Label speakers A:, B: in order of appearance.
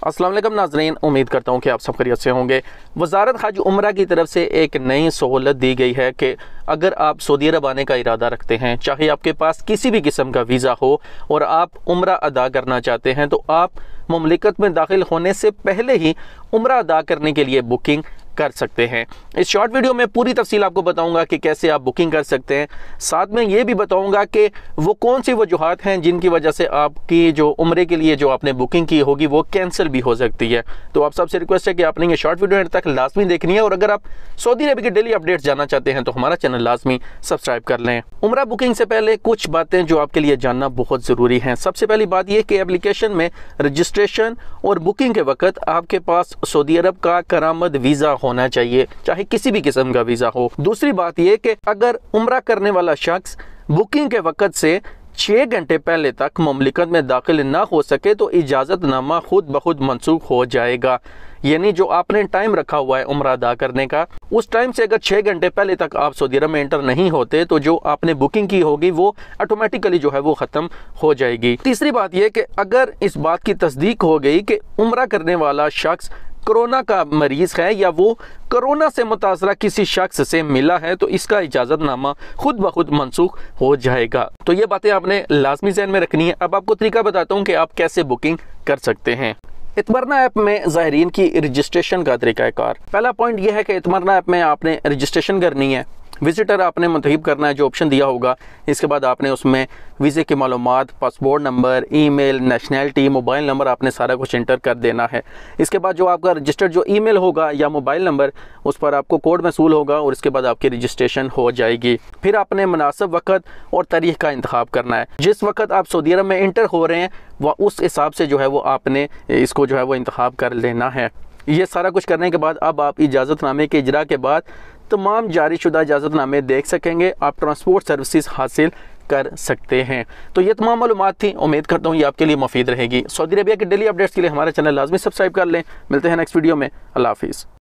A: अस्सलाम वालेकुम नाज़रीन, उम्मीद करता हूँ कि आप सब खैरियत से होंगे। वज़ारत हज उम्रा की तरफ से एक नई सहूलत दी गई है कि अगर आप सऊदी अरब आने का इरादा रखते हैं, चाहे आपके पास किसी भी किस्म का वीज़ा हो और आप उम्रा अदा करना चाहते हैं, तो आप मुमलिकत में दाखिल होने से पहले ही उम्रा अदा करने के लिए बुकिंग कर सकते हैं। इस शॉर्ट वीडियो में पूरी तफसील आपको बताऊंगा कि कैसे आप बुकिंग कर सकते हैं। साथ में ये भी बताऊंगा कि वो कौन सी वजूहात हैं जिनकी वजह से आपकी जो उम्रे के लिए जो आपने बुकिंग की होगी वो कैंसिल भी हो सकती है। तो आप सबसे रिक्वेस्ट है कि आपने ये शॉर्ट वीडियो तक लाजमी देखनी है और अगर आप सऊदी अरब के डेली अपडेट्स जानना चाहते हैं तो हमारा चैनल लाजमी सब्सक्राइब कर लें। उम्रा बुकिंग से पहले कुछ बातें जो आपके लिए जानना बहुत ज़रूरी हैं। सबसे पहली बात यह कि एप्लीकेशन में रजिस्ट्रेशन और बुकिंग के वक्त आपके पास सऊदी अरब का करामद वीज़ा होना चाहिए, चाहे किसी भी किस्म का वीज़ा हो। दूसरी बात यह कि अगर उम्रा करने वाला शख्स बुकिंग के वक्त से 6 घंटे पहले तक मुमलिकत में दाखिल ना हो सके तो इजाज़तनामा खुद ब खुद मनसूख हो जाएगा। यानी जो आपने टाइम रखा हुआ है उम्रा अदा करने का, उस टाइम से अगर 6 घंटे पहले तक आप सऊदी अरब में एंटर नहीं होते तो जो आपने बुकिंग की होगी वो ऑटोमेटिकली जो है वो ख़त्म हो जाएगी। तीसरी बात यह कि अगर इस बात की तस्दीक हो गई कि उम्रा करने वाला शख्स कोरोना का मरीज़ है या वो कोरोना से मुतासरा किसी शख्स से मिला है तो इसका इजाज़तनामा खुद ब खुद मनसूख हो जाएगा। तो ये बातें आपने लाजमी ज़हन में रखनी है। अब आपको तरीका बताता हूँ कि आप कैसे बुकिंग कर सकते हैं। इतमरना ऐप में ज़ाहिरीन की रजिस्ट्रेशन का तरीक़ाकार। पहला पॉइंट यह है कि इतमरना ऐप में आपने रजिस्ट्रेशन करनी है। विजिटर आपने मुंतखब करना है, जो ऑप्शन दिया होगा। इसके बाद आपने उसमें वीज़े की मालूमात, passport number, email, nationality, mobile number आपने सारा कुछ एंटर कर देना है। इसके बाद जो आपका रजिस्टर्ड जो ईमेल होगा या मोबाइल नंबर, उस पर आपको कोड मसूल होगा और इसके बाद आपकी रजिस्ट्रेशन हो जाएगी। फिर आपने मुनासिब वक्त और तारीख का इंतखाब करना है। जिस वक्त आप सऊदी अरब में एंटर हो रहे हैं वह उस हिसाब से जो है वो आपने इसको जो है वो इंतखाब कर लेना है। ये सारा कुछ करने के बाद अब आप इजाज़तनामे के इजरा के बाद तमाम जारीशुदा इजाज़तनामे देख सकेंगे, आप ट्रांसपोर्ट सर्विसेज हासिल कर सकते हैं। तो ये तमाम मालूमात थी, उम्मीद करता हूँ ये आपके लिए मुफीद रहेगी। सऊदी अरबिया के डेली अपडेट्स के लिए हमारा चैनल लाजमी सब्सक्राइब कर लें। मिलते हैं नेक्स्ट वीडियो में। अल्लाह हाफिज़।